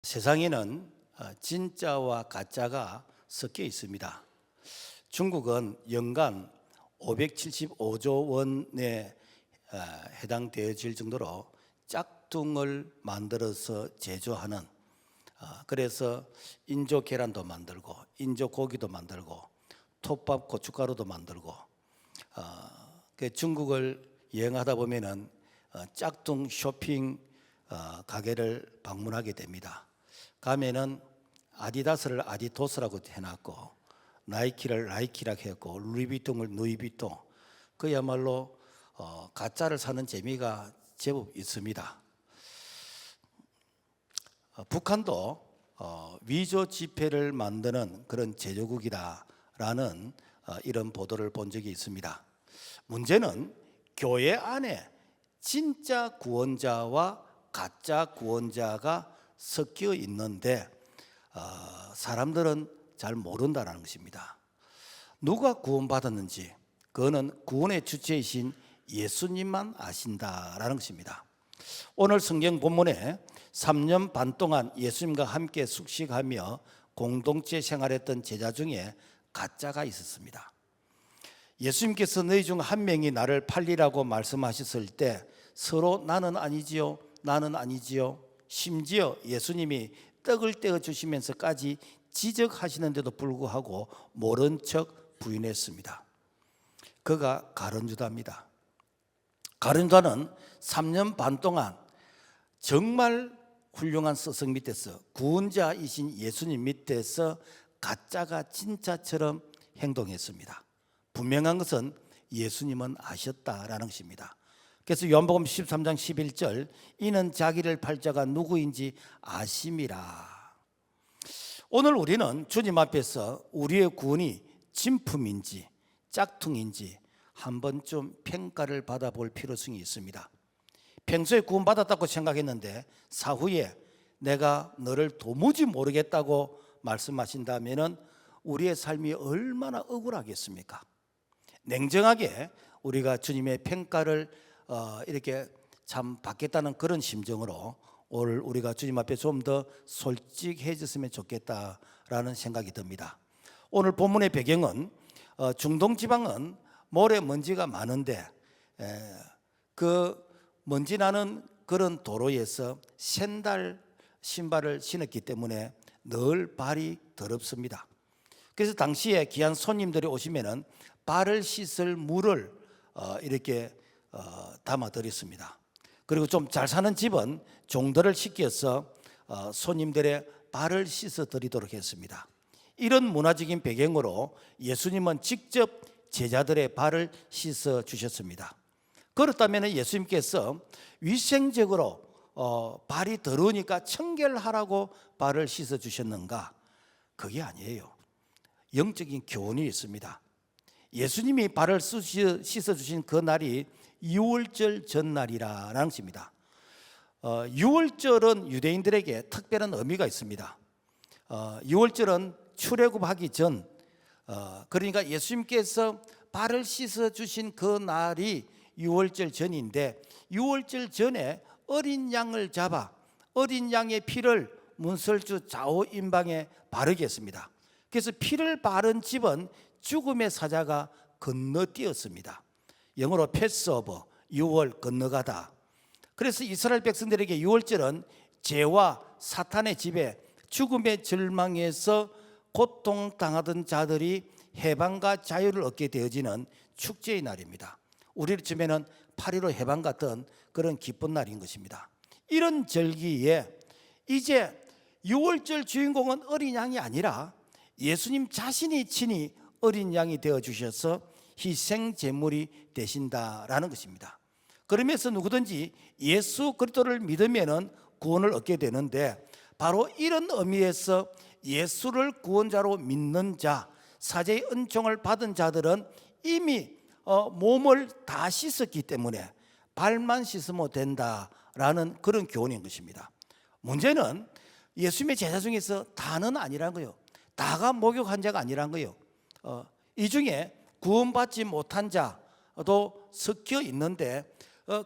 세상에는 진짜와 가짜가 섞여 있습니다. 중국은 연간 575조 원에 해당되어질 정도로 짝퉁을 만들어서 제조하는, 그래서 인조 계란도 만들고 인조 고기도 만들고 톱밥 고춧가루도 만들고, 중국을 여행하다 보면은 짝퉁 쇼핑 가게를 방문하게 됩니다. 가면은 아디다스를 아디토스라고 해놨고, 나이키를 나이키라고 했고, 루이비통을 누이비통, 그야말로 가짜를 사는 재미가 제법 있습니다. 북한도 위조 지폐를 만드는 그런 제조국이다라는 이런 보도를 본 적이 있습니다. 문제는 교회 안에 진짜 구원자와 가짜 구원자가 섞여 있는데 사람들은 잘 모른다는 것입니다. 누가 구원받았는지 그거는 구원의 주체이신 예수님만 아신다라는 것입니다. 오늘 성경 본문에 3년 반 동안 예수님과 함께 숙식하며 공동체 생활했던 제자 중에 가짜가 있었습니다. 예수님께서 너희 중 한 명이 나를 팔리라고 말씀하셨을 때 서로 나는 아니지요, 나는 아니지요, 심지어 예수님이 떡을 떼어 주시면서까지 지적하시는데도 불구하고 모른 척 부인했습니다. 그가 가룟유다입니다. 가룟유다는 3년 반 동안 정말 훌륭한 스승 밑에서, 구원자이신 예수님 밑에서 가짜가 진짜처럼 행동했습니다. 분명한 것은 예수님은 아셨다라는 것입니다. 그래서 요한복음 13장 11절, 이는 자기를 팔 자가 누구인지 아심이라. 오늘 우리는 주님 앞에서 우리의 구원이 진품인지 짝퉁인지 한 번쯤 평가를 받아볼 필요성이 있습니다. 평소에 구원받았다고 생각했는데 사후에 내가 너를 도무지 모르겠다고 말씀하신다면 우리의 삶이 얼마나 억울하겠습니까? 냉정하게 우리가 주님의 평가를 이렇게 참 받겠다는 그런 심정으로 오늘 우리가 주님 앞에 좀 더 솔직해졌으면 좋겠다라는 생각이 듭니다. 오늘 본문의 배경은 중동 지방은 모래먼지가 많은데 그 먼지 나는 그런 도로에서 샌들 신발을 신었기 때문에 늘 발이 더럽습니다. 그래서 당시에 귀한 손님들이 오시면은 발을 씻을 물을 이렇게 담아 드렸습니다. 그리고 좀 잘 사는 집은 종들을 시켜서 손님들의 발을 씻어 드리도록 했습니다. 이런 문화적인 배경으로 예수님은 직접 제자들의 발을 씻어 주셨습니다. 그렇다면 예수님께서 위생적으로 발이 더러우니까 청결하라고 발을 씻어 주셨는가? 그게 아니에요. 영적인 교훈이 있습니다. 예수님이 발을 씻어 주신 그 날이 유월절 전날이라는 것입니다. 유월절은 유대인들에게 특별한 의미가 있습니다. 유월절은 출애굽하기 전, 그러니까 예수님께서 발을 씻어 주신 그 날이 유월절 전인데, 유월절 전에 어린 양을 잡아 어린 양의 피를 문설주 좌우 임방에 바르게 했습니다. 그래서 피를 바른 집은 죽음의 사자가 건너뛰었습니다. 영어로 패스오버, 유월 건너가다. 그래서 이스라엘 백성들에게 유월절은 죄와 사탄의 지배, 죽음의 절망에서 고통당하던 자들이 해방과 자유를 얻게 되어지는 축제의 날입니다. 우리를 치면은 8.15 해방 같은 그런 기쁜 날인 것입니다. 이런 절기에 이제 유월절 주인공은 어린 양이 아니라 예수님 자신이 친히 어린 양이 되어 주셔서 희생 제물이 되신다라는 것입니다. 그러면서 누구든지 예수 그리스도를 믿으면은 구원을 얻게 되는데, 바로 이런 의미에서 예수를 구원자로 믿는 자, 사제의 은총을 받은 자들은 이미 몸을 다 씻었기 때문에 발만 씻으면 된다라는 그런 교훈인 것입니다. 문제는 예수님의 제자 중에서 다는 아니란 거예요. 다가 목욕한 자가 아니란 거예요. 이 중에 구원받지 못한 자도 섞여 있는데,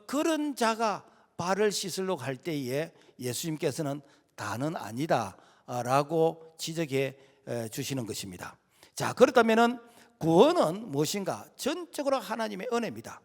그런 자가 발을 씻으려고 할 때에 예수님께서는 다는 아니다라고 지적해 주시는 것입니다. 자, 그렇다면은 구원은 무엇인가? 전적으로 하나님의 은혜입니다.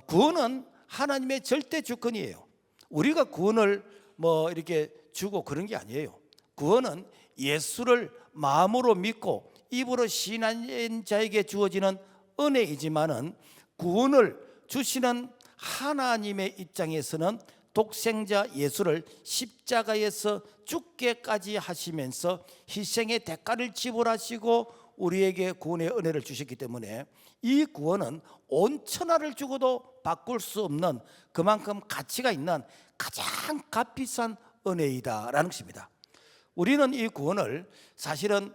구원은 하나님의 절대 주권이에요. 우리가 구원을 뭐 이렇게 주고 그런 게 아니에요. 구원은 예수를 마음으로 믿고 입으로 신하는 자에게 주어지는 은혜이지만은 구원을 주시는 하나님의 입장에서는 독생자 예수를 십자가에서 죽게까지 하시면서 희생의 대가를 지불하시고 우리에게 구원의 은혜를 주셨기 때문에 이 구원은 온 천하를 주고도 바꿀 수 없는 그만큼 가치가 있는 가장 값비싼 은혜이다라는 것입니다. 우리는 이 구원을 사실은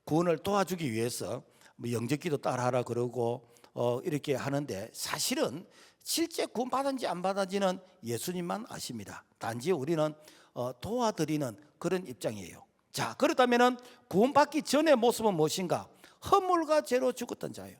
구원을 도와주기 위해서 영접기도 따라하라 그러고 이렇게 하는데 사실은 실제 구원 받은지 안 받은지는 예수님만 아십니다. 단지 우리는 도와드리는 그런 입장이에요. 자, 그렇다면 구원받기 전의 모습은 무엇인가? 허물과 죄로 죽었던 자예요.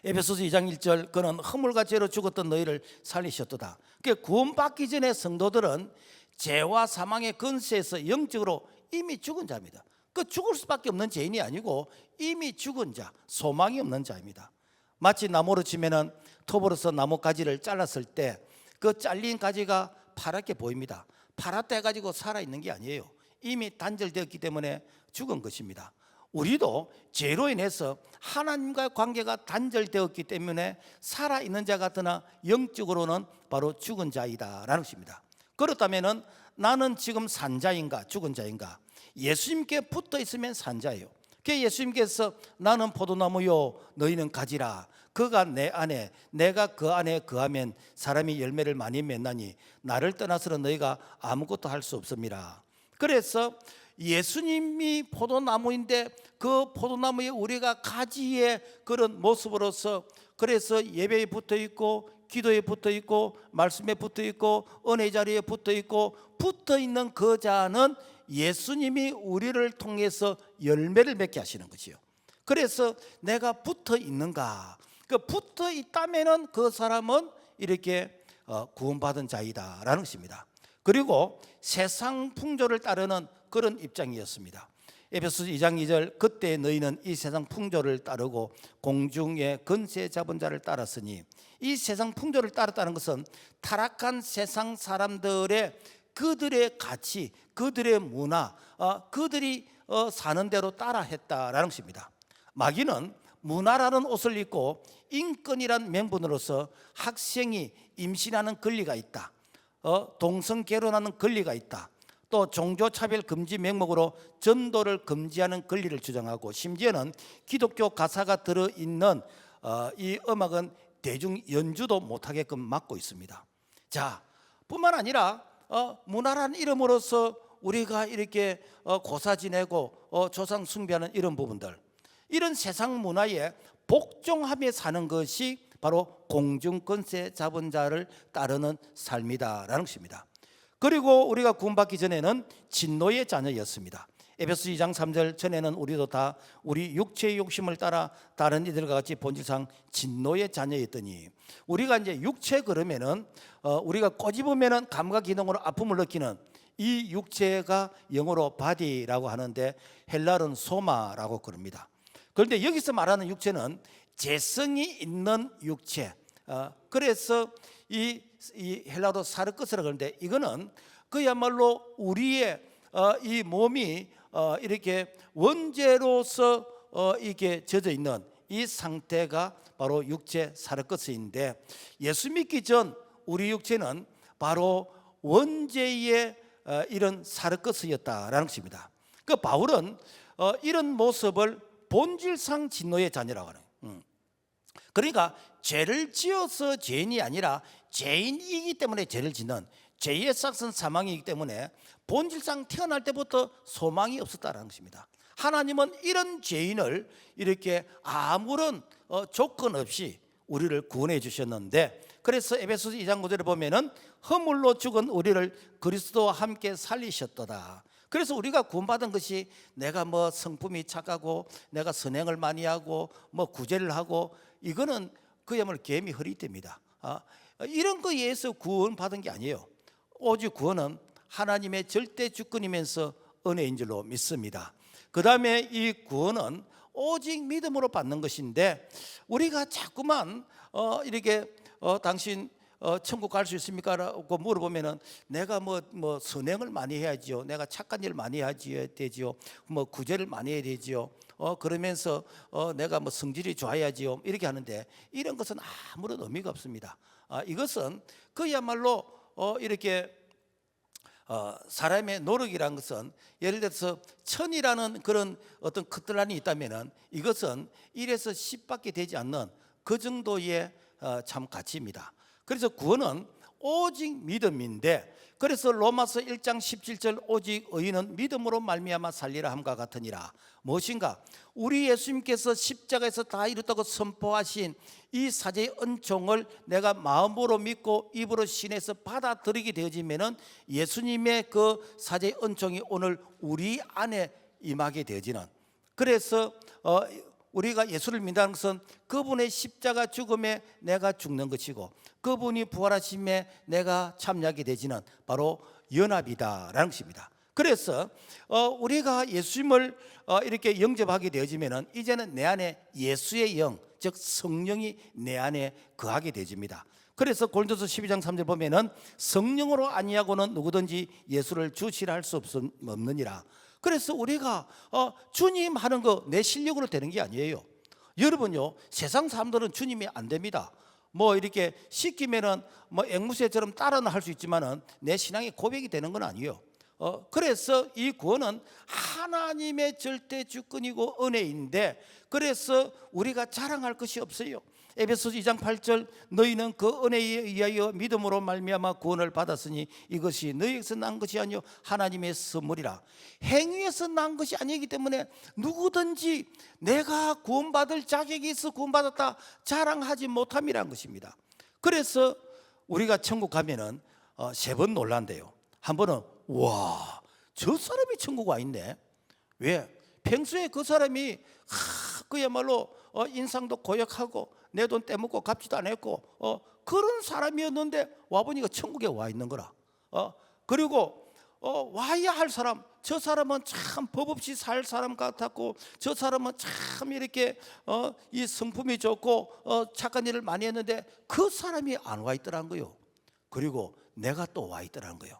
에베소서 2장 1절 그는 허물과 죄로 죽었던 너희를 살리셨도다. 그러니까 구원받기 전에 성도들은 죄와 사망의 권세에서 영적으로 이미 죽은 자입니다. 그 죽을 수밖에 없는 죄인이 아니고 이미 죽은 자, 소망이 없는 자입니다. 마치 나무로 치면은 톱으로서 나무 가지를 잘랐을 때 그 잘린 가지가 파랗게 보입니다. 파랗다 해가지고 살아있는 게 아니에요. 이미 단절되었기 때문에 죽은 것입니다. 우리도 죄로 인해서 하나님과의 관계가 단절되었기 때문에 살아있는 자 같으나 영적으로는 바로 죽은 자이다라는 것입니다. 그렇다면 나는 지금 산 자인가 죽은 자인가? 예수님께 붙어 있으면 산 자예요. 예수님께서 나는 포도나무요 너희는 가지라. 그가 내 안에 내가 그 안에 거하면 사람이 열매를 많이 맺나니 나를 떠나서는 너희가 아무것도 할 수 없습니다. 그래서 예수님이 포도나무인데 그 포도나무에 우리가 가지의 그런 모습으로서 그래서 예배에 붙어 있고 기도에 붙어 있고 말씀에 붙어 있고 은혜 자리에 붙어 있고 붙어 있는 그 자는 예수님이 우리를 통해서 열매를 맺게 하시는 것이요. 그래서 내가 붙어 있는가? 그 붙어 있다면은 그 사람은 이렇게 구원받은 자이다라는 것입니다. 그리고 세상 풍조를 따르는 그런 입장이었습니다. 에베소서 2장 2절 그때 너희는 이 세상 풍조를 따르고 공중의 권세 잡은 자를 따랐으니 이 세상 풍조를 따랐다는 것은 타락한 세상 사람들의 그들의 가치, 그들의 문화, 그들이 사는 대로 따라 했다라는 것입니다. 마귀는 문화라는 옷을 입고 인권이란 명분으로서 학생이 임신하는 권리가 있다, 동성 결혼하는 권리가 있다, 또 종교차별 금지 명목으로 전도를 금지하는 권리를 주장하고 심지어는 기독교 가사가 들어있는 이 음악은 대중 연주도 못하게끔 막고 있습니다. 자, 뿐만 아니라 문화라는 이름으로서 우리가 이렇게 고사 지내고 조상 숭배하는 이런 부분들, 이런 세상 문화에 복종하며 사는 것이 바로 공중권세 잡은 자를 따르는 삶이다라는 것입니다. 그리고 우리가 구원받기 전에는 진노의 자녀였습니다. 에베소 2장 3절 전에는 우리도 다 우리 육체의 욕심을 따라 다른 이들과 같이 본질상 진노의 자녀였더니 우리가 이제 육체 그러면은 우리가 꼬집으면은 감각 기능으로 아픔을 느끼는 이 육체가 영어로 body라고 하는데 헬라어는 소마라고 그럽니다. 그런데 여기서 말하는 육체는 재성이 있는 육체. 그래서 이 헬라어로 사르크스라고 그러는데 이거는 그야말로 우리의 이 몸이 이렇게 원죄로서 이게 젖어 있는 이 상태가 바로 육체 사르크스인데 예수 믿기 전 우리 육체는 바로 원죄의 이런 사르크스였다라는 것입니다. 그 바울은 이런 모습을 본질상 진노의 자녀라고 하는. 그러니까 죄를 지어서 죄인이 아니라 죄인이기 때문에 죄를 짓는 죄의 싹은 사망이기 때문에 본질상 태어날 때부터 소망이 없었다는 것입니다. 하나님은 이런 죄인을 이렇게 아무런 조건 없이 우리를 구원해 주셨는데 그래서 에베소서 2장 9절에 보면은 허물로 죽은 우리를 그리스도와 함께 살리셨도다. 그래서 우리가 구원받은 것이 내가 뭐 성품이 착하고 내가 선행을 많이 하고 뭐 구제를 하고 이거는 그야말로 개미 허리띠입니다. 이런 거에 의해서 구원받은 게 아니에요. 오직 구원은 하나님의 절대 주권이면서 은혜인 줄로 믿습니다. 그 다음에 이 구원은 오직 믿음으로 받는 것인데, 우리가 자꾸만 이렇게 당신 천국 갈 수 있습니까? 라고 물어보면은 내가 뭐 선행을 많이 해야지요, 내가 착한 일 많이 해야지 되지요, 뭐 구제를 많이 해야 되지요, 그러면서 내가 뭐 성질이 좋아야지요, 이렇게 하는데 이런 것은 아무런 의미가 없습니다. 이것은 그야말로 이렇게 사람의 노력이란 것은, 예를 들어서 천이라는 그런 어떤 커트라인이 있다면은 이것은 1에서 10밖에 되지 않는 그 정도의 참 가치입니다. 그래서 구원은 오직 믿음인데, 그래서 로마서 1장 17절 오직 의인은 믿음으로 말미암아 살리라 함과 같으니라. 무엇인가? 우리 예수님께서 십자가에서 다 이뤘다고 선포하신 이 사제의 은총을 내가 마음으로 믿고 입으로 신해서 받아들이게 되어지면은 예수님의 그 사제의 은총이 오늘 우리 안에 임하게 되어지는, 그래서 우리가 예수를 믿는다는 것은 그분의 십자가 죽음에 내가 죽는 것이고 그분이 부활하심에 내가 참여하게 되지는 바로 연합이다라는 것입니다. 그래서 우리가 예수님을 이렇게 영접하게 되어지면은 이제는 내 안에 예수의 영, 즉 성령이 내 안에 거하게 되집니다. 그래서 고린도서 12장 3절 보면은 성령으로 아니하고는 누구든지 예수를 주시라 할 수 없느니라. 그래서 우리가 주님 하는 거 내 실력으로 되는 게 아니에요. 여러분요, 세상 사람들은 주님이 안 됩니다. 뭐 이렇게 시키면은 뭐 앵무새처럼 따라는 할 수 있지만은 내 신앙의 고백이 되는 건 아니에요. 그래서 이 구원은 하나님의 절대 주권이고 은혜인데, 그래서 우리가 자랑할 것이 없어요. 에베소서 2장 8절 너희는 그 은혜에 의하여 믿음으로 말미암아 구원을 받았으니 이것이 너희에게서 난 것이 아니요 하나님의 선물이라. 행위에서 난 것이 아니기 때문에 누구든지 내가 구원받을 자격이 있어 구원받았다 자랑하지 못함이라는 것입니다. 그래서 우리가 천국 가면은 3번 놀란대요. 한 번은 와, 저 사람이 천국 와 있네. 왜? 평소에 그 사람이 그야말로 인상도 고역하고 내 돈 떼먹고 갚지도 않았고 그런 사람이었는데 와보니까 천국에 와 있는 거라. 그리고 와야 할 사람, 저 사람은 참 법 없이 살 사람 같았고 저 사람은 참 이렇게 이 성품이 좋고 착한 일을 많이 했는데 그 사람이 안 와 있더란 거요. 그리고 내가 또 와 있더란 거요.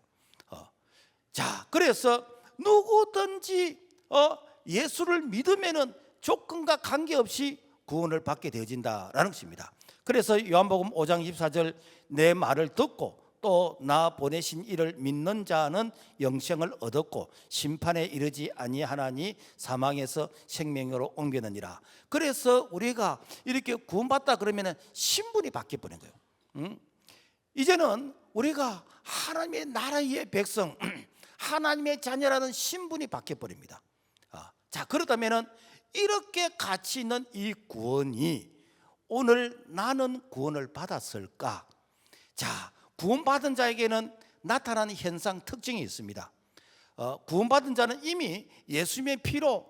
자, 그래서 누구든지 예수를 믿으면은 조건과 관계없이 구원을 받게 되어진다라는 것입니다. 그래서 요한복음 5장 24절 내 말을 듣고 또 나 보내신 이를 믿는 자는 영생을 얻었고 심판에 이르지 아니하나니 사망에서 생명으로 옮겨느니라. 그래서 우리가 이렇게 구원받다 그러면은 신분이 바뀌어 버린 거예요. 이제는 우리가 하나님의 나라의 백성, 하나님의 자녀라는 신분이 바뀌어 버립니다. 자, 그렇다면은 이렇게 가치 있는 이 구원이 오늘 나는 구원을 받았을까? 자, 구원받은 자에게는 나타나는 현상 특징이 있습니다. 구원받은 자는 이미 예수님의 피로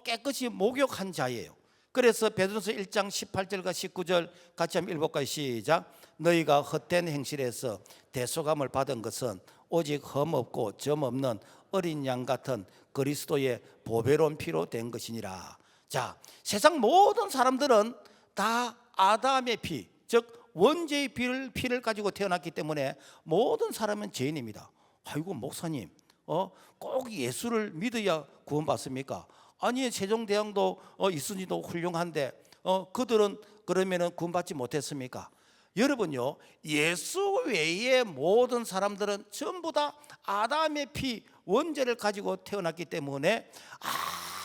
깨끗이 목욕한 자예요. 그래서 베드로서 1장 18절과 19절 같이 한번 읽어볼까요? 시작. 너희가 헛된 행실에서 대속함을 받은 것은 오직 흠 없고 점 없는 어린 양 같은 그리스도의 보배로운 피로 된 것이니라. 자, 세상 모든 사람들은 다 아담의 피, 즉 원죄의 피를 가지고 태어났기 때문에 모든 사람은 죄인입니다. 아이고 목사님, 꼭 예수를 믿어야 구원받습니까? 아니 세종대왕도 이순신도 훌륭한데 그들은 그러면은 구원받지 못했습니까? 여러분요, 예수 외의 모든 사람들은 전부 다 아담의 피 원죄를 가지고 태어났기 때문에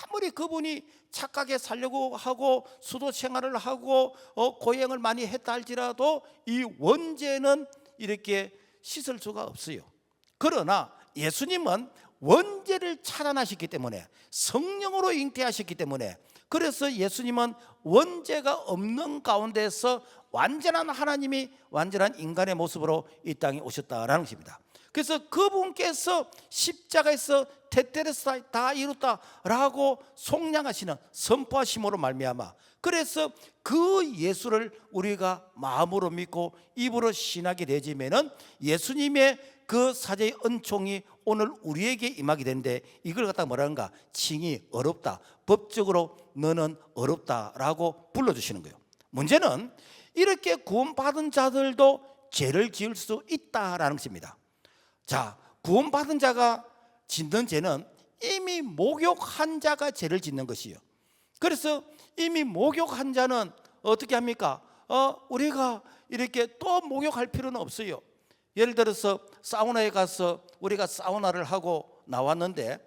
아무리 그분이 착하게 살려고 하고 수도 생활을 하고 고행을 많이 했다 할지라도 이 원죄는 이렇게 씻을 수가 없어요. 그러나 예수님은 원죄를 차단하셨기 때문에 성령으로 잉태하셨기 때문에, 그래서 예수님은 원죄가 없는 가운데서 완전한 하나님이 완전한 인간의 모습으로 이 땅에 오셨다라는 것입니다. 그래서 그분께서 십자가에서 테텔레스타 다 이뤘다라고 속량하시는 선포하심으로 말미암아, 그래서 그 예수를 우리가 마음으로 믿고 입으로 신하게 되지면은 예수님의 그 사제의 은총이 오늘 우리에게 임하게 되는데, 이걸 갖다 뭐라는가? 칭이 어렵다, 법적으로 너는 어렵다라고 불러주시는 거예요. 문제는 이렇게 구원받은 자들도 죄를 지을 수 있다라는 것입니다. 자, 구원받은 자가 짓는 죄는 이미 목욕한 자가 죄를 짓는 것이요. 그래서 이미 목욕한 자는 어떻게 합니까? 우리가 이렇게 또 목욕할 필요는 없어요. 예를 들어서 사우나에 가서 우리가 사우나를 하고 나왔는데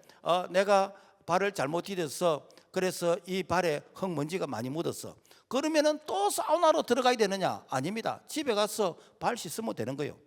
내가 발을 잘못 디뎌서 그래서 이 발에 흙먼지가 많이 묻었어. 그러면은 또 사우나로 들어가야 되느냐? 아닙니다. 집에 가서 발 씻으면 되는 거예요.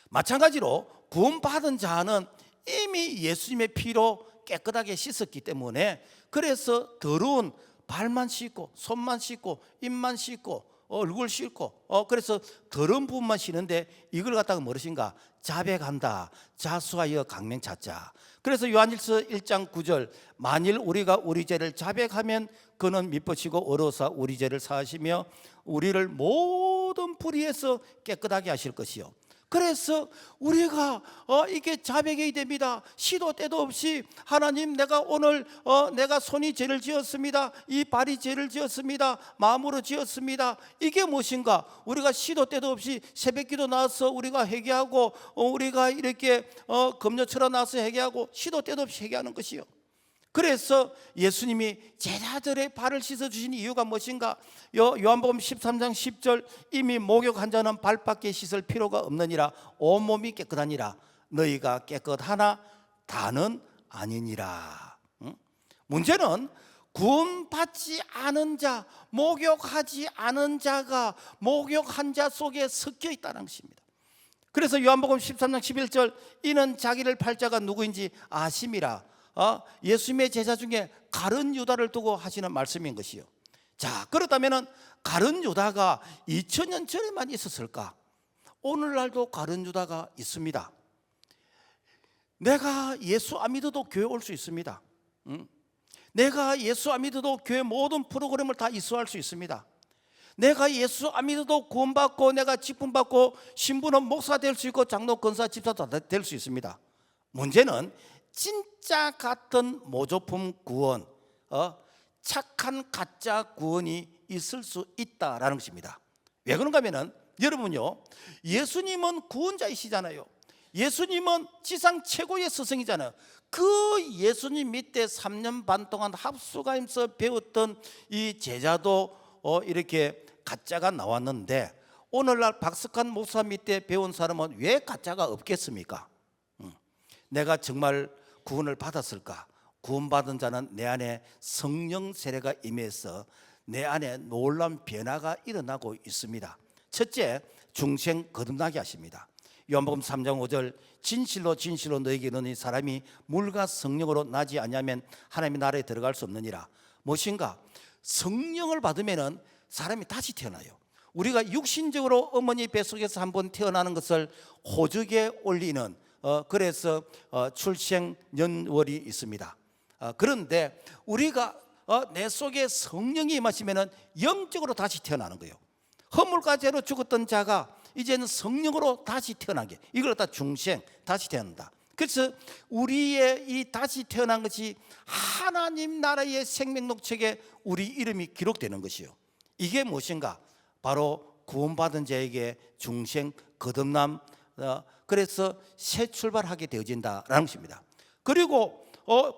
마찬가지로 구원받은 자는 이미 예수님의 피로 깨끗하게 씻었기 때문에, 그래서 더러운 발만 씻고 손만 씻고 입만 씻고 얼굴 씻고 그래서 더러운 부분만 씻는데, 이걸 갖다가 무엇인가? 자백한다, 자수하여 강명 찾자. 그래서 요한일서 1장 9절, 만일 우리가 우리 죄를 자백하면 그는 믿으시고 어로사 우리 죄를 사하시며 우리를 모든 불의에서 깨끗하게 하실 것이요. 그래서 우리가 이게 자백이 됩니다. 시도 때도 없이 하나님, 내가 오늘 내가 손이 죄를 지었습니다, 이 발이 죄를 지었습니다, 마음으로 지었습니다. 이게 무엇인가? 우리가 시도 때도 없이 새벽기도 나와서 우리가 회개하고 우리가 이렇게 금요철에 나와서 회개하고 시도 때도 없이 회개하는 것이요. 그래서 예수님이 제자들의 발을 씻어주신 이유가 무엇인가? 요한복음 13장 10절, 이미 목욕한 자는 발밖에 씻을 필요가 없느니라, 온몸이 깨끗하니라. 너희가 깨끗하나 다는 아니니라. 문제는 구원받지 않은 자, 목욕하지 않은 자가 목욕한 자 속에 섞여 있다는 것입니다. 그래서 요한복음 13장 11절, 이는 자기를 팔 자가 누구인지 아심이라. 예수님의 제자 중에 가룟 유다를 두고 하시는 말씀인 것이요. 자, 그렇다면 가룟 유다가 2000년 전에만 있었을까? 오늘날도 가룟 유다가 있습니다. 내가 예수 안 믿어도 교회 올 수 있습니다. 내가 예수 안 믿어도 교회 모든 프로그램을 다 이수할 수 있습니다. 내가 예수 안 믿어도 구원받고 내가 직분 받고 신부는 목사 될 수 있고 장로 권사 집사도 될 수 있습니다. 문제는 진짜 같은 모조품 구원, 착한 가짜 구원이 있을 수 있다라는 것입니다. 왜 그런가 하면은, 여러분요, 예수님은 구원자이시잖아요. 예수님은 지상 최고의 스승이잖아요. 그 예수님 밑에 3년 반 동안 합수가임서 배웠던 이 제자도 이렇게 가짜가 나왔는데, 오늘날 박석한 목사 밑에 배운 사람은 왜 가짜가 없겠습니까? 내가 정말 구원을 받았을까? 구원받은 자는 내 안에 성령 세례가 임해서 내 안에 놀라운 변화가 일어나고 있습니다. 첫째, 중생 거듭나게 하십니다. 요한복음 3장 5절, 진실로 진실로 너희에게 이르노니 사람이 물과 성령으로 나지 아니하면 하나님의 나라에 들어갈 수 없느니라. 무엇인가? 성령을 받으면 사람이 다시 태어나요. 우리가 육신적으로 어머니 뱃속에서 한번 태어나는 것을 호적에 올리는 그래서 출생연월이 있습니다. 그런데 우리가 내 속에 성령이 임하시면 영적으로 다시 태어나는 거예요. 허물과 죄로 죽었던 자가 이제는 성령으로 다시 태어나게, 이걸 다 중생, 다시 태어난다. 그래서 우리의 이 다시 태어난 것이 하나님 나라의 생명록책에 우리 이름이 기록되는 것이요. 이게 무엇인가? 바로 구원받은 자에게 중생 거듭남, 그래서 새 출발하게 되어진다라는 것입니다. 그리고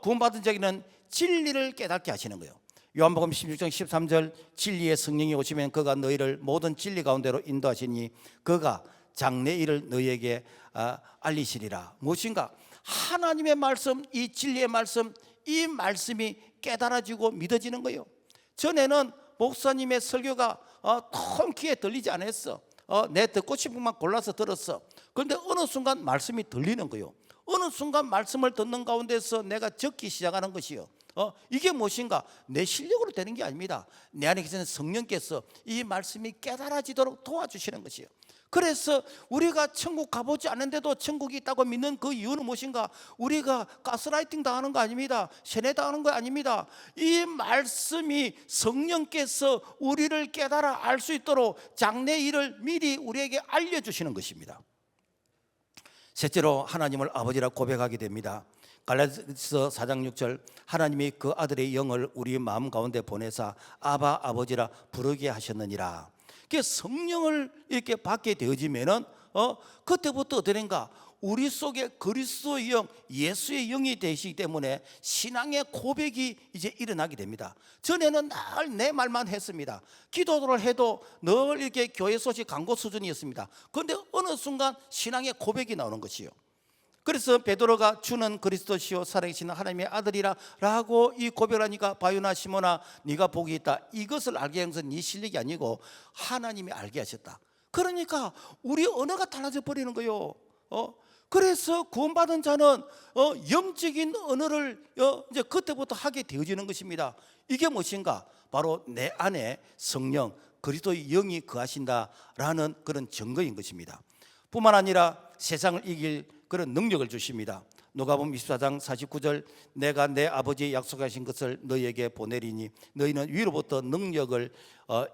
구원받은 자에게는 진리를 깨닫게 하시는 거예요. 요한복음 16장 13절, 진리의 성령이 오시면 그가 너희를 모든 진리 가운데로 인도하시니 그가 장래일을 너희에게 알리시리라. 무엇인가? 하나님의 말씀, 이 진리의 말씀, 이 말씀이 깨달아지고 믿어지는 거예요. 전에는 목사님의 설교가 통 귀에 들리지 않았어. 내 듣고 싶은 것만 골라서 들었어. 그런데 어느 순간 말씀이 들리는 거예요. 어느 순간 말씀을 듣는 가운데서 내가 적기 시작하는 것이요. 이게 무엇인가? 내 실력으로 되는 게 아닙니다. 내 안에 계시는 성령께서 이 말씀이 깨달아지도록 도와주시는 것이요. 그래서 우리가 천국 가보지 않는데도 천국이 있다고 믿는 그 이유는 무엇인가? 우리가 가스라이팅 당하는 거 아닙니다. 세뇌 당하는 거 아닙니다. 이 말씀이 성령께서 우리를 깨달아 알 수 있도록 장래일을 미리 우리에게 알려주시는 것입니다. 셋째로 하나님을 아버지라 고백하게 됩니다. 갈라디아서 4장 6절, 하나님이 그 아들의 영을 우리 마음 가운데 보내사 아바 아버지라 부르게 하셨느니라. 성령을 이렇게 받게 되어지면은 그때부터 어떠는가? 우리 속에 그리스도의 영, 예수의 영이 되시기 때문에 신앙의 고백이 이제 일어나게 됩니다. 전에는 늘 내 말만 했습니다. 기도를 해도 늘 이렇게 교회 소식 광고 수준이었습니다. 그런데 어느 순간 신앙의 고백이 나오는 것이요. 그래서 베드로가 주는 그리스도시요 살아계신 하나님의 아들이라 라고 이 고백을 하니까 바요나 시몬아 네가 복이 있다. 이것을 알게 한 것은 네 실력이 아니고 하나님이 알게 하셨다. 그러니까 우리 언어가 달라져 버리는 거예요. 그래서 구원받은 자는 영적인 언어를 이제 그때부터 하게 되어지는 것입니다. 이게 무엇인가? 바로 내 안에 성령 그리스도의 영이 거하신다라는 그런 증거인 것입니다. 뿐만 아니라 세상을 이길 그런 능력을 주십니다. 누가복음 24장 49절, 내가 내 아버지의 약속하신 것을 너희에게 보내리니 너희는 위로부터 능력을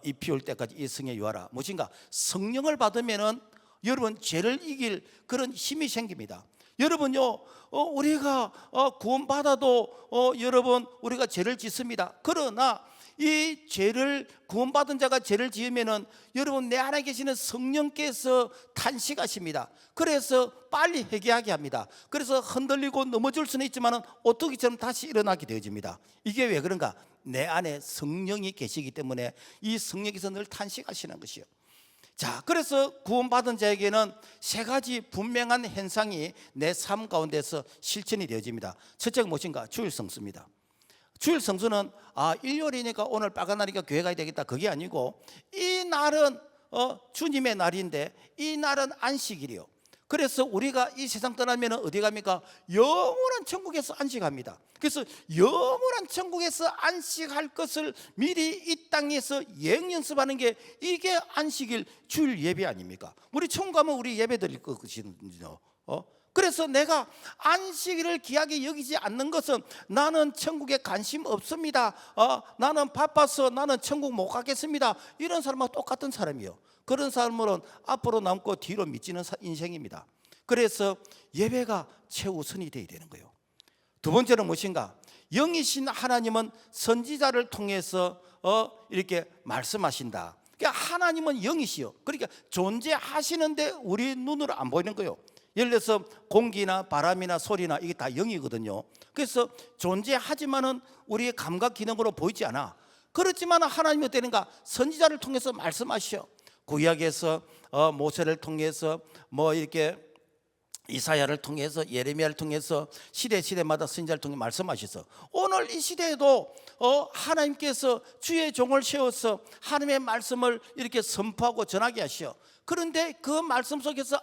입히올 때까지 이 성에 유하라. 무엇인가? 성령을 받으면은 여러분 죄를 이길 그런 힘이 생깁니다. 여러분요, 우리가 구원받아도 여러분 우리가 죄를 짓습니다. 그러나 이 죄를 구원받은 자가 죄를 지으면은 여러분 내 안에 계시는 성령께서 탄식하십니다. 그래서 빨리 회개하게 합니다. 그래서 흔들리고 넘어질 수는 있지만은 오토기처럼 다시 일어나게 되어집니다. 이게 왜 그런가? 내 안에 성령이 계시기 때문에 이 성령께서 늘 탄식하시는 것이요. 자, 그래서 구원받은 자에게는 세 가지 분명한 현상이 내 삶 가운데서 실천이 되어집니다. 첫째가 무엇인가? 주일 성수입니다. 주일 성수는 일요일이니까 오늘 빨간 날이니까 교회 가야 되겠다, 그게 아니고 이 날은 주님의 날인데 이 날은 안식일이요. 그래서 우리가 이 세상 떠나면 어디 갑니까? 영원한 천국에서 안식합니다. 그래서 영원한 천국에서 안식할 것을 미리 이 땅에서 예행 연습하는 게 이게 안식일 주일 예배 아닙니까? 우리 천국 가면 우리 예배 드릴 것이거든요. 그래서 내가 안식일을 귀하게 여기지 않는 것은 나는 천국에 관심 없습니다. 나는 바빠서 나는 천국 못 가겠습니다. 이런 사람하고 똑같은 사람이에요. 그런 사람은 앞으로 남고 뒤로 미치는 인생입니다. 그래서 예배가 최우선이 되어야 되는 거예요. 두 번째는 무엇인가? 영이신 하나님은 선지자를 통해서 이렇게 말씀하신다. 그러니까 하나님은 영이시요. 그러니까 존재하시는데 우리 눈으로 안 보이는 거예요. 예를 들어서 공기나 바람이나 소리나 이게 다 영이거든요. 그래서 존재하지만은 우리의 감각 기능으로 보이지 않아. 그렇지만 하나님이 어때는가? 선지자를 통해서 말씀하셔. 구약에서 모세를 통해서 이렇게 이사야를 통해서 예레미야를 통해서 시대마다 선지자를 통해 말씀하셔서 오늘 이 시대에도 하나님께서 주의 종을 세워서 하나님의 말씀을 이렇게 선포하고 전하게 하시오. 그런데 그 말씀 속에서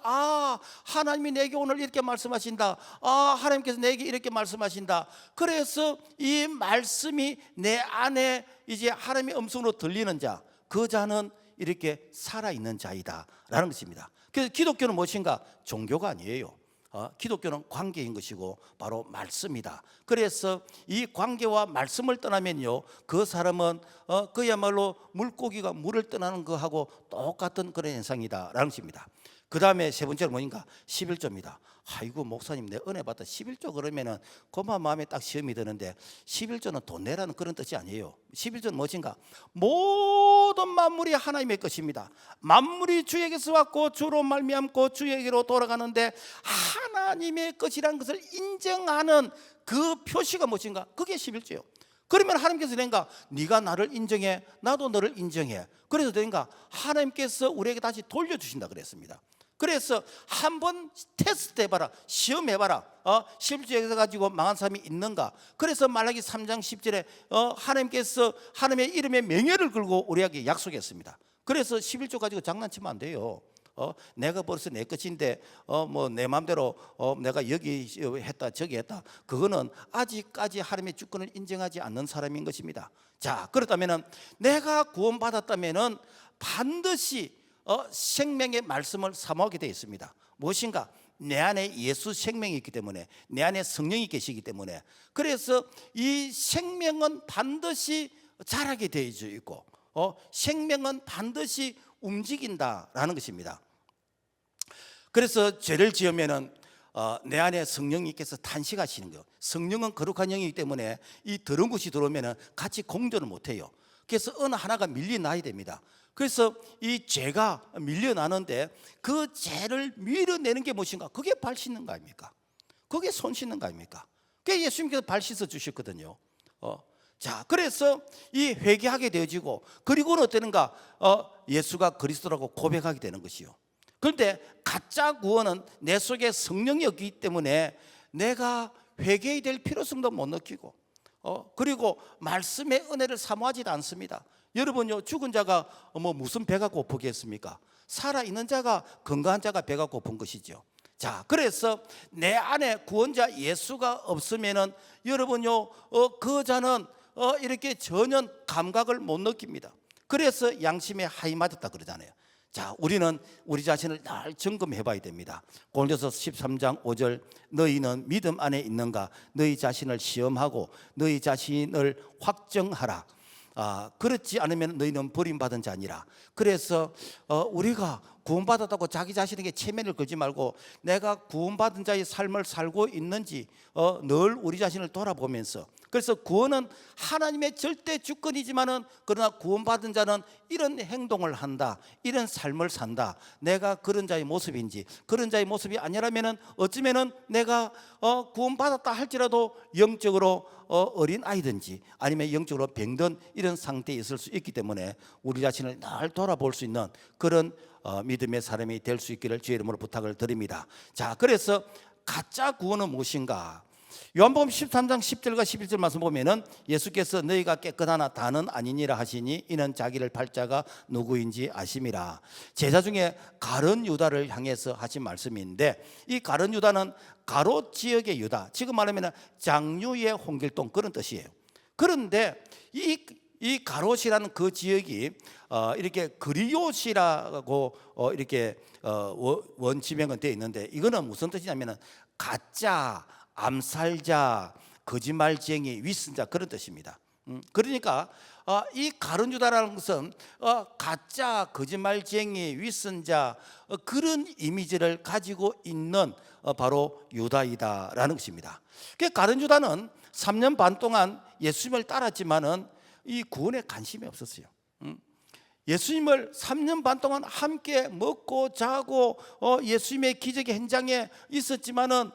하나님이 내게 오늘 이렇게 말씀하신다. 하나님께서 내게 이렇게 말씀하신다. 그래서 이 말씀이 내 안에 이제 하나님의 음성으로 들리는 자, 그 자는 이렇게 살아있는 자이다 라는 것입니다. 그래서 기독교는 무엇인가? 종교가 아니에요. 기독교는 관계인 것이고 바로 말씀이다. 그래서 이 관계와 말씀을 떠나면요, 그 사람은 그야말로 물고기가 물을 떠나는 것하고 똑같은 그런 현상이다 라는 것입니다. 그 다음에 세 번째는 뭐인가? 11조입니다. 아이고 목사님 내 은혜 받다 11조 그러면은 그만 마음에 딱 시험이 드는데 11조는 돈 내라는 그런 뜻이 아니에요. 11조는 무엇인가? 모든 만물이 하나님의 것입니다. 만물이 주에게서 왔고 주로 말미암고 주에게로 돌아가는데 하나님의 것이라는 것을 인정하는 그 표시가 무엇인가? 그게 11조예요. 그러면 하나님께서 된가? 네가 나를 인정해, 나도 너를 인정해. 그래서 된가? 하나님께서 우리에게 다시 돌려주신다 그랬습니다. 그래서 한번 테스트 해봐라, 시험해봐라. 11조에서 가지고 망한 사람이 있는가? 그래서 말라기 3장 10절에 하나님께서 하나님의 이름의 명예를 걸고 우리에게 약속했습니다. 그래서 11조 가지고 장난치면 안 돼요. 내가 벌써 내 것인데 내 마음대로 내가 여기 했다 저기 했다, 그거는 아직까지 하나님의 주권을 인정하지 않는 사람인 것입니다. 자, 그렇다면은 내가 구원받았다면은 반드시 생명의 말씀을 사모하게 되어 있습니다. 무엇인가? 내 안에 예수 생명이 있기 때문에, 내 안에 성령이 계시기 때문에, 그래서 이 생명은 반드시 자라게 되어 있고 생명은 반드시 움직인다라는 것입니다. 그래서 죄를 지으면은 내 안에 성령님께서 탄식하시는 거예요. 성령은 거룩한 영이기 때문에 이 더러운 것이 들어오면은 같이 공존을 못해요. 그래서 어느 하나가 밀려나야 됩니다. 그래서 이 죄가 밀려나는데 그 죄를 밀어내는 게 무엇인가? 그게 발 씻는 거 아닙니까? 그게 손 씻는 거 아닙니까? 그게 예수님께서 발 씻어 주셨거든요. 자, 그래서 이 회개하게 되어지고, 그리고는 어떠는가? 예수가 그리스도라고 고백하게 되는 것이요. 그런데 가짜 구원은 내 속에 성령이 없기 때문에 내가 회개해야 될 필요성도 못 느끼고, 그리고 말씀의 은혜를 사모하지도 않습니다. 여러분요, 죽은 자가 무슨 배가 고프겠습니까? 살아있는 자가, 건강한 자가 배가 고픈 것이죠. 자, 그래서 내 안에 구원자 예수가 없으면은 여러분요, 그 자는 이렇게 전혀 감각을 못 느낍니다. 그래서 양심에 하이 맞았다 그러잖아요. 자, 우리는 우리 자신을 늘 점검해 봐야 됩니다. 고린도서 13장 5절, 너희는 믿음 안에 있는가? 너희 자신을 시험하고 너희 자신을 확정하라. 그렇지 않으면 너희는 버림받은 자니라. 그래서 우리가 구원받았다고 자기 자신에게 체면을 걸지 말고 내가 구원받은 자의 삶을 살고 있는지 늘 우리 자신을 돌아보면서, 그래서 구원은 하나님의 절대 주권이지만은 그러나 구원받은 자는 이런 행동을 한다, 이런 삶을 산다. 내가 그런 자의 모습인지, 그런 자의 모습이 아니라면은 어쩌면은 내가 구원받았다 할지라도 영적으로 어린 아이든지 아니면 영적으로 병든 이런 상태에 있을 수 있기 때문에 우리 자신을 늘 돌아볼 수 있는 그런 믿음의 사람이 될 수 있기를 주의 이름으로 부탁을 드립니다. 자, 그래서 가짜 구원은 무엇인가? 요한복음 13장 10절과 11절 말씀 보면은 예수께서 너희가 깨끗하나 다는 아니니라 하시니 이는 자기를 팔 자가 누구인지 아심이라. 제자 중에 가룟 유다를 향해서 하신 말씀인데, 이 가룟 유다는 가롯 지역의 유다, 지금 말하면 장류의 홍길동 그런 뜻이에요. 그런데 이 가롯이라는 그 지역이 이렇게 그리옷이라고 이렇게 원지명은 되어 있는데, 이거는 무슨 뜻이냐면은 가짜, 암살자, 거짓말쟁이, 위선자 그런 뜻입니다. 그러니까 이 가룟 유다라는 것은 가짜, 거짓말쟁이, 위선자 그런 이미지를 가지고 있는 바로 유다이다라는 것입니다. 그 가룟 유다는 3년 반 동안 예수님을 따랐지만은 이 구원에 관심이 없었어요. 예수님을 3년 반 동안 함께 먹고 자고 예수님의 기적의 현장에 있었지만은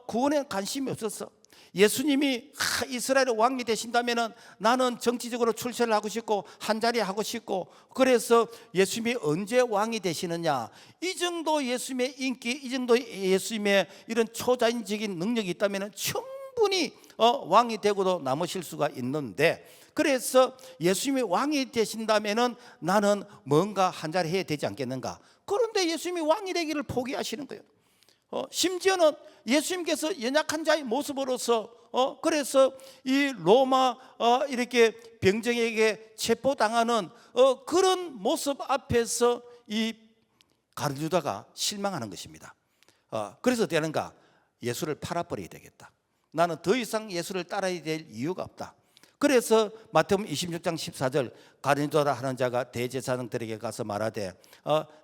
구원에 관심이 없었어. 예수님이 이스라엘의 왕이 되신다면은 나는 정치적으로 출세를 하고 싶고 한자리 하고 싶고, 그래서 예수님이 언제 왕이 되시느냐, 이 정도 예수님의 인기, 이 정도 예수님의 이런 초자연적인 능력이 있다면은 충분히 왕이 되고도 남으실 수가 있는데, 그래서 예수님이 왕이 되신다면은 나는 뭔가 한자리 해야 되지 않겠는가. 그런데 예수님이 왕이 되기를 포기하시는 거예요. 심지어는 예수님께서 연약한 자의 모습으로서 그래서 이 로마 이렇게 병정에게 체포당하는 그런 모습 앞에서 이 가룟 유다가 실망하는 것입니다. 그래서 어떻게 하는가? 예수를 팔아버려야 되겠다. 나는 더 이상 예수를 따라야 될 이유가 없다. 그래서 마태복음 26장 14절, 가룟 유다라 하는 자가 대제사장들에게 가서 말하되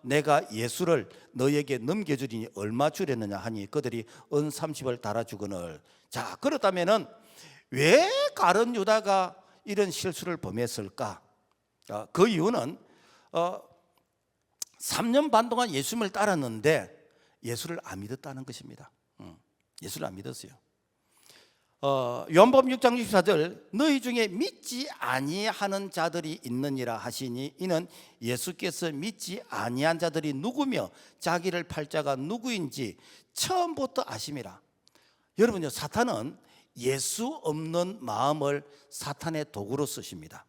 내가 예수를 너에게 넘겨주리니 얼마 주려느냐 하니 그들이 은 30을 달아주거늘. 자, 그렇다면은 왜 가룟 유다가 이런 실수를 범했을까? 그 이유는 3년 반 동안 예수님을 따랐는데 예수를 안 믿었다는 것입니다. 예수를 안 믿었어요. 요한복음 6장 64절, 너희 중에 믿지 아니하는 자들이 있느니라 하시니 이는 예수께서 믿지 아니한 자들이 누구며 자기를 팔 자가 누구인지 처음부터 아심이라. 여러분요, 사탄은 예수 없는 마음을 사탄의 도구로 쓰십니다.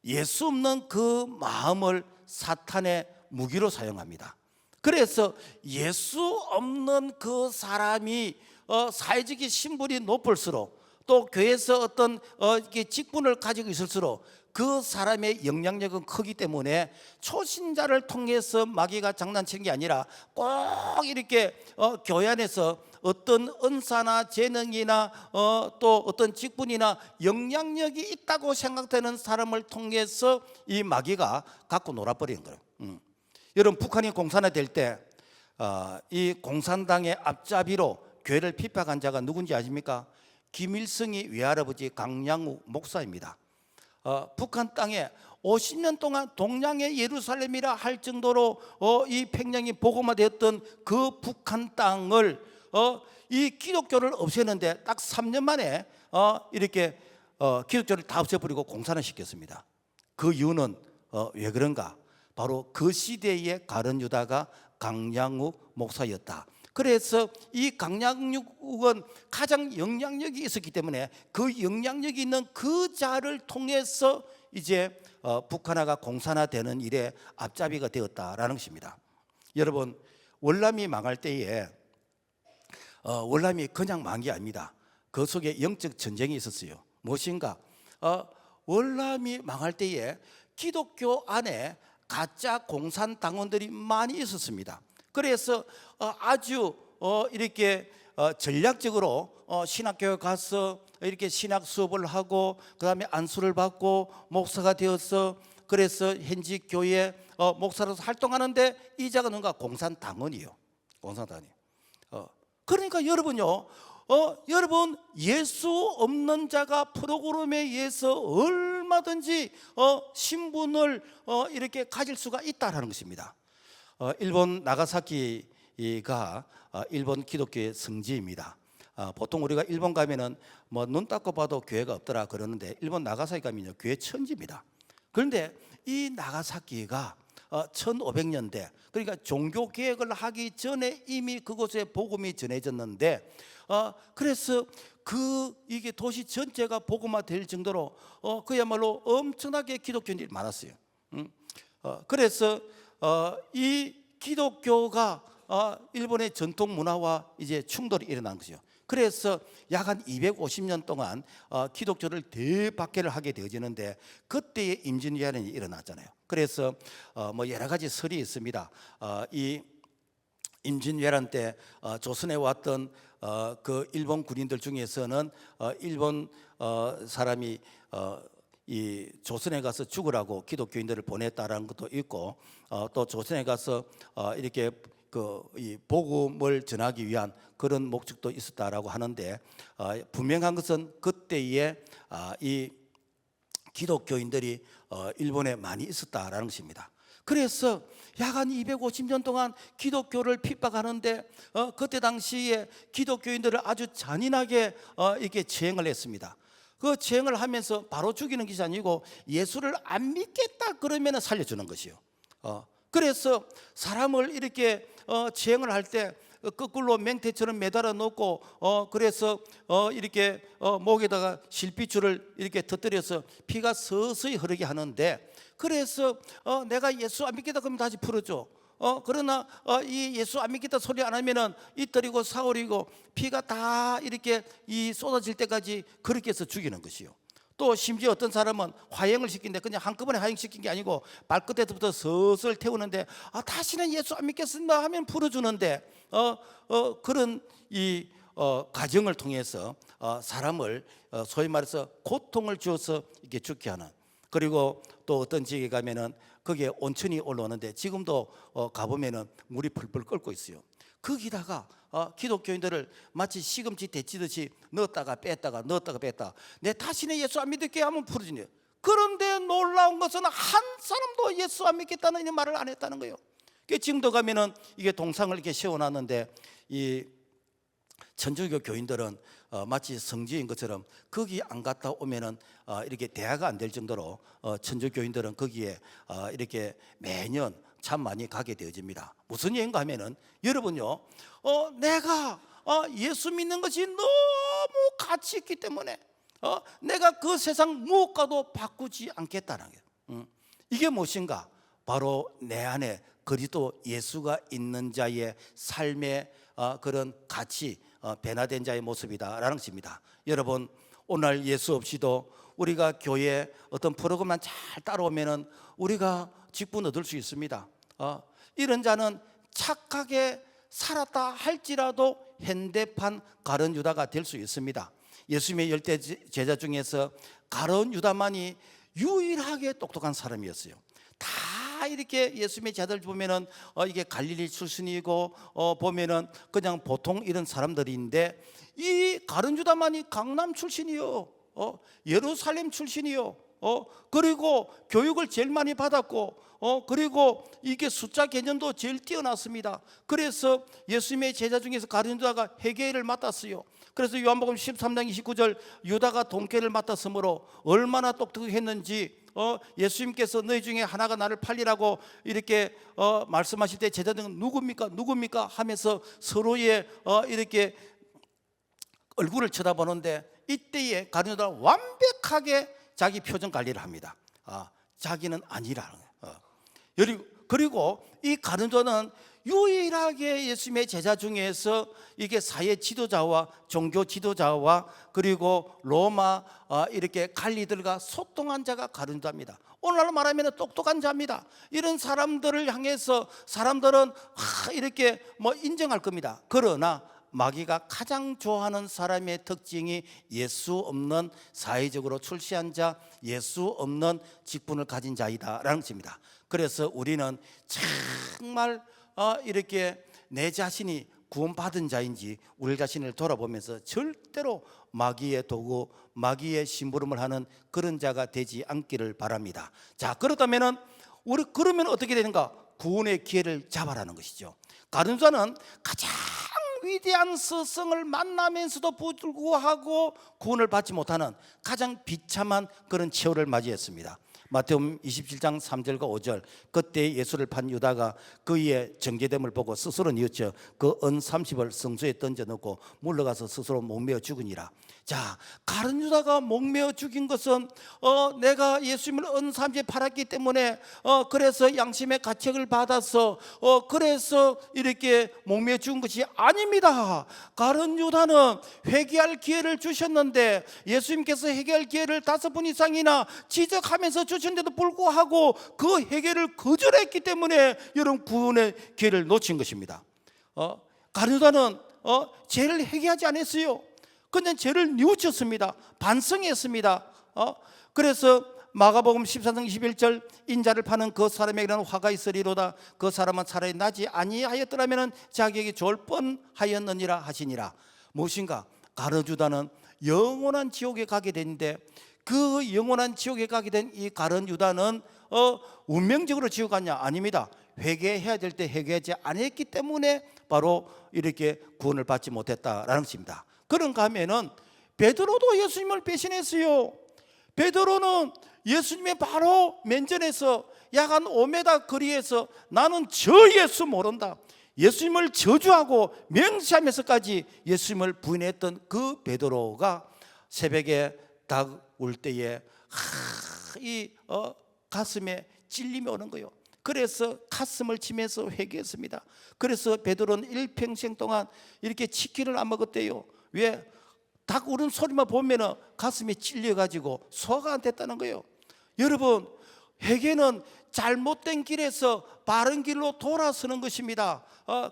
예수 없는 그 마음을 사탄의 무기로 사용합니다. 그래서 예수 없는 그 사람이 사회적인 신분이 높을수록 또 교회에서 어떤 직분을 가지고 있을수록 그 사람의 영향력은 크기 때문에 초신자를 통해서 마귀가 장난치는 게 아니라 꼭 이렇게 교회 안에서 어떤 은사나 재능이나 또 어떤 직분이나 영향력이 있다고 생각되는 사람을 통해서 이 마귀가 갖고 놀아버리는 거예요. 여러분, 북한이 공산화될 때 이 공산당의 앞잡이로 교회를 핍박한 자가 누군지 아십니까? 김일성의 외할아버지 강양욱 목사입니다. 북한 땅에 50년 동안 동양의 예루살렘이라 할 정도로 이 평양이 복음화되었던 그 북한 땅을 이 기독교를 없애는데 딱 3년 만에 이렇게 기독교를 다 없애버리고 공산화 시켰습니다. 그 이유는 왜 그런가? 바로 그 시대의 가룟 유다가 강양욱 목사였다. 그래서 이 강양육은 가장 영향력이 있었기 때문에 그 영향력이 있는 그 자를 통해서 이제 북한화가 공산화되는 일에 앞잡이가 되었다라는 것입니다. 여러분, 월남이 망할 때에 월남이 그냥 망한 게 아닙니다. 그 속에 영적 전쟁이 있었어요. 무엇인가? 월남이 망할 때에 기독교 안에 가짜 공산당원들이 많이 있었습니다. 그래서 아주 이렇게 전략적으로 신학교에 가서 이렇게 신학 수업을 하고 그 다음에 안수를 받고 목사가 되어서 그래서 현지 교회 목사로서 활동하는데 이 자가 누군가? 공산당원이요. 공산당원이요. 그러니까 여러분요, 여러분, 예수 없는 자가 프로그램에 의해서 얼마든지 신분을 이렇게 가질 수가 있다라는 것입니다. 일본 나가사키가 일본 기독교의 성지입니다. 보통 우리가 일본 가면은 뭐 눈 닦고 봐도 교회가 없더라 그러는데 일본 나가사키 가면요 교회 천지입니다. 그런데 이 나가사키가 1500년대 그러니까 종교 개혁을 하기 전에 이미 그곳에 복음이 전해졌는데 그래서 이게 도시 전체가 복음화될 정도로 그야말로 엄청나게 기독교인들이 많았어요. 그래서 이 기독교가 일본의 전통 문화와 이제 충돌이 일어난 거죠. 그래서 약 한 250년 동안 기독교를 대박해를 하게 되어지는데 그때의 임진왜란이 일어났잖아요. 그래서 뭐 여러 가지 설이 있습니다. 이 임진왜란 때 조선에 왔던 그 일본 군인들 중에서는 일본 사람이 이 조선에 가서 죽으라고 기독교인들을 보냈다라는 것도 있고 또 조선에 가서 이렇게 이 복음을 전하기 위한 그런 목적도 있었다라고 하는데 분명한 것은 그때에 이 기독교인들이 일본에 많이 있었다라는 것입니다. 그래서 약 한 250년 동안 기독교를 핍박하는데 그때 당시에 기독교인들을 아주 잔인하게 이렇게 재행을 했습니다. 그 재행을 하면서 바로 죽이는 것이 아니고 예수를 안 믿겠다 그러면 살려주는 것이요. 그래서 사람을 이렇게 재행을 할 때 거꾸로 맹태처럼 매달아 놓고 그래서 이렇게 목에다가 실핏줄을 이렇게 터뜨려서 피가 서서히 흐르게 하는데 그래서 내가 예수 안 믿겠다 그러면 다시 풀어줘. 그러나 이 예수 안 믿겠다 소리 안 하면은 이떨이고 사월이고 피가 다 이렇게 쏟아질 때까지 그렇게 해서 죽이는 것이요. 또 심지어 어떤 사람은 화형을 시키는데 그냥 한꺼번에 화형시킨 게 아니고 발끝에서부터 슬슬 태우는데 다시는 예수 안 믿겠습니다 하면 풀어주는데 그런 이 과정을 통해서 사람을 소위 말해서 고통을 주어서 이렇게 죽게 하는. 그리고 또 어떤 지역에 가면은 거기에 온천이 올라오는데 지금도 가보면은 물이 풀풀 끓고 있어요. 거기다가 기독교인들을 마치 시금치 데치듯이 넣었다가 뺐다가 넣었다가 뺐다가 내 다시는 예수 안 믿을게 하면 풀어지네요. 그런데 놀라운 것은 한 사람도 예수 안 믿겠다는 이 말을 안 했다는 거예요. 지금도 가면은 이게 동상을 이렇게 세워놨는데 이 천주교 교인들은 마치 성지인 것처럼 거기 안 갔다 오면은 이렇게 대화가 안 될 정도로 천주교인들은 거기에 이렇게 매년 참 많이 가게 되어집니다. 무슨 얘기인가 하면은 여러분요, 내가 예수 믿는 것이 너무 가치 있기 때문에 내가 그 세상 무엇과도 바꾸지 않겠다는 거예요. 이게 무엇인가? 바로 내 안에 그리스도 예수가 있는 자의 삶의 그런 가치, 변화된 자의 모습이다라는 것입니다. 여러분, 오늘 예수 없이도 우리가 교회 어떤 프로그램만 잘 따라오면은 우리가 직분 얻을 수 있습니다. 이런 자는 착하게 살았다 할지라도 현대판 가룟 유다가 될 수 있습니다. 예수님의 10대 제자 중에서 가룟 유다만이 유일하게 똑똑한 사람이었어요. 다 이렇게 예수님의 제자들 보면은 이게 갈릴리 출신이고 보면은 그냥 보통 이런 사람들인데, 이 가룟 유다만이 강남 출신이요, 예루살렘 출신이요, 그리고 교육을 제일 많이 받았고, 그리고 이게 숫자 개념도 제일 뛰어났습니다. 그래서 예수님의 제자 중에서 가룟 유다가 회계를 맡았어요. 그래서 요한복음 13장 29절 유다가 돈깨를 맡았으므로 얼마나 똑똑했는지 예수님께서 너희 중에 하나가 나를 팔리라고 이렇게 말씀하실 때 제자들은 누굽니까 하면서 서로의 이렇게 얼굴을 쳐다보는데, 이때에 가룟 유다가 완벽하게 자기 표정 관리를 합니다. 자기는 아니라는 거예요. 그리고 이 가룟 유다는 유일하게 예수님의 제자 중에서 이게 사회 지도자와 종교 지도자와 그리고 로마 이렇게 관리들과 소통한 자가 가룟 유다입니다. 오늘날로 말하면 똑똑한 자입니다. 이런 사람들을 향해서 사람들은 이렇게 인정할 겁니다. 그러나 마귀가 가장 좋아하는 사람의 특징이 예수 없는, 사회적으로 출세한 자, 예수 없는 직분을 가진 자이다라는 것입니다. 그래서 우리는 정말 이렇게 내 자신이 구원받은 자인지 우리 자신을 돌아보면서 절대로 마귀의 도구, 마귀의 심부름을 하는 그런 자가 되지 않기를 바랍니다. 자, 그렇다면은 그러면 어떻게 되는가? 구원의 기회를 잡아라는 것이죠. 가룟 유다는 가장 위대한 스승을 만나면서도 불구하고 구원을 받지 못하는 가장 비참한 그런 최후를 맞이했습니다. 마태복음 27장 3절과 5절, 그때 예수를 판 유다가 그의 정죄됨을 보고 스스로 뉘우쳐 그 은 30을 성소에 던져 넣고 물러가서 스스로 목매어 죽으니라. 자, 가룟 유다가 목매어 죽인 것은 내가 예수님을 은 30에 팔았기 때문에 그래서 양심의 가책을 받아서 그래서 이렇게 목매어 죽은 것이 아닙니다. 가룟 유다는 회개할 기회를 주셨는데 예수님께서 회개할 기회를 5번 이상이나 지적하면서 주셨는데도 불구하고 그 회개를 거절했기 때문에 여러분 구원의 기회를 놓친 것입니다. 가룟 유다는 죄를 회개하지 않았어요. 그냥 죄를 뉘우쳤습니다. 반성했습니다. 그래서 마가복음 14장 21절, 인자를 파는 그 사람에게는 화가 있으리로다. 그 사람은 차라리 나지 아니하였더라면 자기에게 좋을 뻔하였느니라 하시니라. 무엇인가? 가룟 유다는 영원한 지옥에 가게 되는데, 그 영원한 지옥에 가게 된 이 가룟 유다는 운명적으로 지옥 갔냐? 아닙니다. 회개해야 될 때 회개하지 않았기 때문에 바로 이렇게 구원을 받지 못했다라는 것입니다. 그런가 하면은 베드로도 예수님을 배신했어요. 베드로는 예수님의 바로 면전에서 약 한 5m 거리에서 나는 저 예수 모른다, 예수님을 저주하고 명시하면서까지 예수님을 부인했던 그 베드로가 새벽에 닭 울 때에 이 가슴에 찔림이 오는 거예요. 그래서 가슴을 치면서 회개했습니다. 그래서 베드로는 일평생 동안 이렇게 치킨을 안 먹었대요. 왜? 닭 우는 소리만 보면 가슴이 찔려가지고 소화가 안 됐다는 거예요. 여러분, 회개는 잘못된 길에서 바른 길로 돌아서는 것입니다.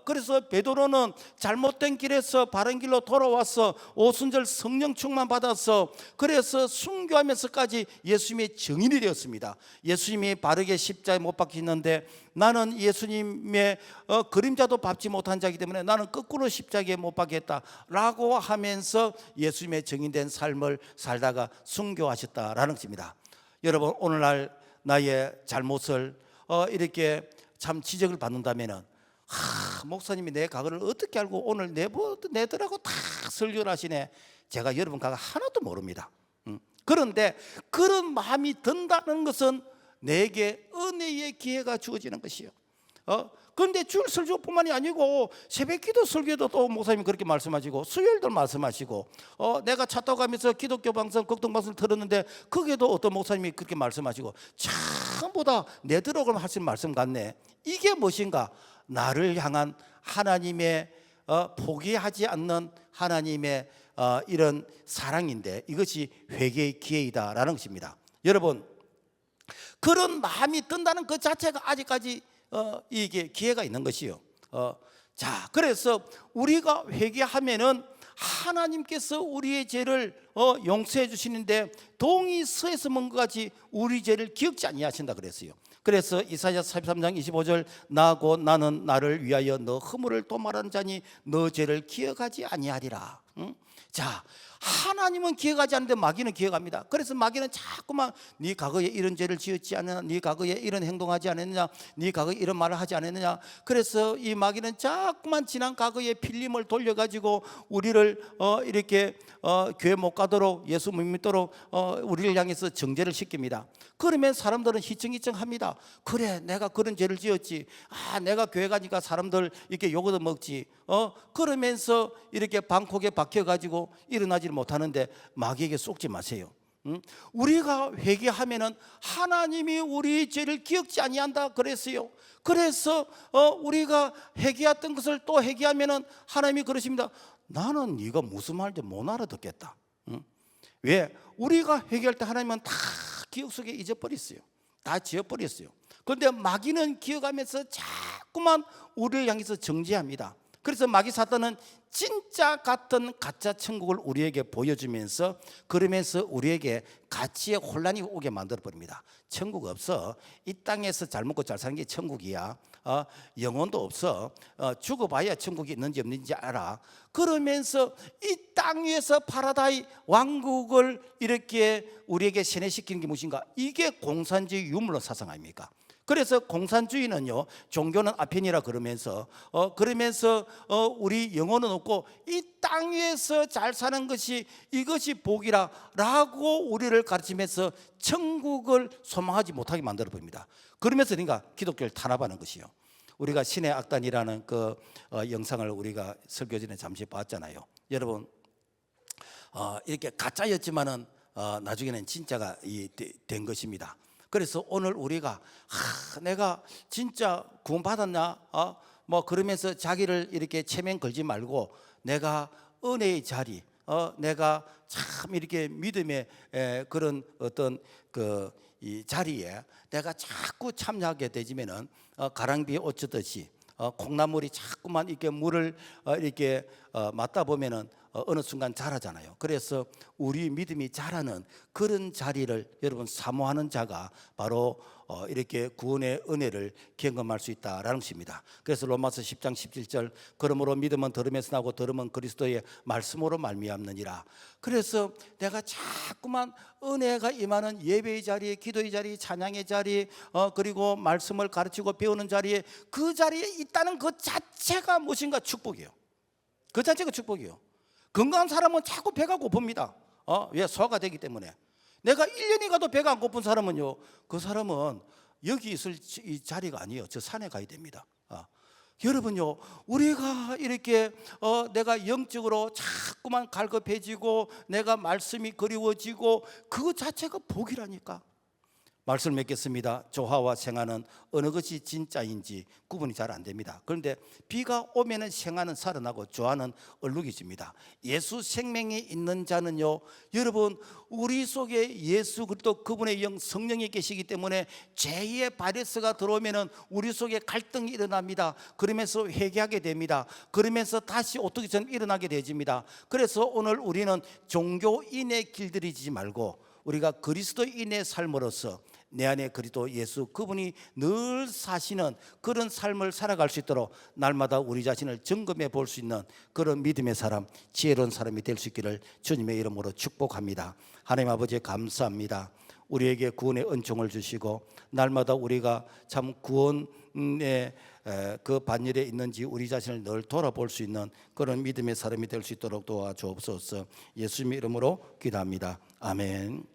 그래서 베드로는 잘못된 길에서 바른 길로 돌아와서 오순절 성령 충만 받아서 그래서 순교하면서까지 예수님의 증인이 되었습니다. 예수님이 바르게 십자가에 못 박히는데 나는 예수님의 그림자도 밟지 못한 자이기 때문에 나는 거꾸로 십자가에 못 박혔다라고 하면서 예수님의 증인된 삶을 살다가 순교하셨다라는 것입니다. 여러분, 오늘날 나의 잘못을 이렇게 참 지적을 받는다면은 목사님이 내 과거를 어떻게 알고 오늘 내더라고 다 설교를 하시네. 제가 여러분 과거 하나도 모릅니다. 그런데 그런 마음이 든다는 것은 내게 은혜의 기회가 주어지는 것이요. 그런데 주일 설교뿐만이 아니고 새벽기도 설교도 또 목사님이 그렇게 말씀하시고 수요일도 말씀하시고 내가 차 타고 가면서 기독교 방송, 극동 방송을 들었는데 거기에도 어떤 목사님이 그렇게 말씀하시고 전부 다 내더라고 하시는 말씀 같네. 이게 무엇인가? 나를 향한 하나님의 포기하지 않는 하나님의 이런 사랑인데 이것이 회개의 기회이다라는 것입니다. 여러분, 그런 마음이 든다는 그 자체가 아직까지 이게 기회가 있는 것이요. 자, 그래서 우리가 회개하면은 하나님께서 우리의 죄를 용서해 주시는데 동이 서에서 먹은 것 같이 우리 죄를 기억지 아니하신다 그랬어요. 그래서 이사야 43장 25절 나고 나는 나를 위하여 너 허물을 도말하는 자니 너 죄를 기억하지 아니하리라. 자, 하나님은 기억하지 않는데 마귀는 기억합니다. 그래서 마귀는 자꾸만 네 과거에 이런 죄를 지었지 않느냐, 네 과거에 이런 행동하지 않았느냐, 네 과거에 이런 말을 하지 않았느냐. 그래서 이 마귀는 자꾸만 지난 과거의 필름을 돌려가지고 우리를 이렇게 교회 못 가도록, 예수 못 믿도록 우리를 향해서 정죄를 시킵니다. 그러면 사람들은 희청희청합니다. 그래, 내가 그런 죄를 지었지. 내가 교회 가니까 사람들 이렇게 욕을 먹지. 그러면서 이렇게 방콕에 박혀가지고 일어나지 못하는데 마귀에게 속지 마세요. 우리가 회개하면은 하나님이 우리 죄를 기억지 아니한다 그랬어요. 그래서 우리가 회개했던 것을 또 회개하면은 하나님이 그러십니다. 나는 네가 무슨 말인지 못 알아듣겠다. 왜? 우리가 회개할 때 하나님은 다 기억 속에 잊어버렸어요. 다 지워버렸어요. 그런데 마귀는 기억하면서 자꾸만 우리를 향해서 정죄합니다. 그래서 마귀 사탄은 진짜 같은 가짜 천국을 우리에게 보여주면서 그러면서 우리에게 가치의 혼란이 오게 만들어버립니다. 천국 없어. 이 땅에서 잘 먹고 잘 사는 게 천국이야. 영혼도 없어. 죽어봐야 천국이 있는지 없는지 알아. 그러면서 이 땅 위에서 파라다이 왕국을 이렇게 우리에게 세뇌시키는 게 무엇인가? 이게 공산주의 유물론 사상 아닙니까? 그래서 공산주의는요, 종교는 아편이라 그러면서 우리 영혼은 없고 이 땅 위에서 잘 사는 것이 이것이 복이라라고 우리를 가르치면서 천국을 소망하지 못하게 만들어 봅니다. 그러면서 그러니까 기독교를 탄압하는 것이요. 우리가 신의 악단이라는 그 영상을 우리가 설교 전에 잠시 봤잖아요. 여러분, 이렇게 가짜였지만은 나중에는 진짜가 된 것입니다. 그래서 오늘 우리가 내가 진짜 구원받았나? 그러면서 자기를 이렇게 체면 걸지 말고 내가 은혜의 자리, 내가 참 이렇게 믿음의 그런 어떤 이 자리에 내가 자꾸 참여하게 되지면은 가랑비에 옷 젖듯이 콩나물이 자꾸만 이렇게 물을 이렇게 맞다 보면은 어느 순간 자라잖아요. 그래서 우리 믿음이 자라는 그런 자리를 여러분 사모하는 자가 바로 이렇게 구원의 은혜를 경험할 수 있다라는 것입니다. 그래서 로마서 10장 17절 그러므로 믿음은 들음에서 나고 들음은 그리스도의 말씀으로 말미암느니라. 그래서 내가 자꾸만 은혜가 임하는 예배의 자리에, 기도의 자리, 찬양의 자리, 그리고 말씀을 가르치고 배우는 자리에, 그 자리에 있다는 그 자체가 무엇인가 축복이에요. 그 자체가 축복이에요. 건강한 사람은 자꾸 배가 고픕니다. 왜? 소화가 되기 때문에. 내가 1년이 가도 배가 안 고픈 사람은요, 그 사람은 여기 있을 이 자리가 아니에요. 저 산에 가야 됩니다. 여러분요, 우리가 이렇게 내가 영적으로 자꾸만 갈급해지고 내가 말씀이 그리워지고 그 자체가 복이라니까. 말씀을 맺겠습니다. 조화와 생화는 어느 것이 진짜인지 구분이 잘 안 됩니다. 그런데 비가 오면은 생화는 살아나고 조화는 얼룩이집니다. 예수 생명이 있는 자는요, 여러분 우리 속에 예수 그리스도 그분의 영 성령이 계시기 때문에 죄의 바이러스가 들어오면은 우리 속에 갈등이 일어납니다. 그러면서 회개하게 됩니다. 그러면서 다시 오토기처럼 일어나게 되집니다. 그래서 오늘 우리는 종교인의 길들이지 말고 우리가 그리스도인의 삶으로서 내 안에 그리스도 예수 그분이 늘 사시는 그런 삶을 살아갈 수 있도록 날마다 우리 자신을 점검해 볼 수 있는 그런 믿음의 사람, 지혜로운 사람이 될 수 있기를 주님의 이름으로 축복합니다. 하나님 아버지 감사합니다. 우리에게 구원의 은총을 주시고 날마다 우리가 참 구원의 그 반열에 있는지 우리 자신을 늘 돌아볼 수 있는 그런 믿음의 사람이 될 수 있도록 도와주옵소서. 예수님의 이름으로 기도합니다. 아멘.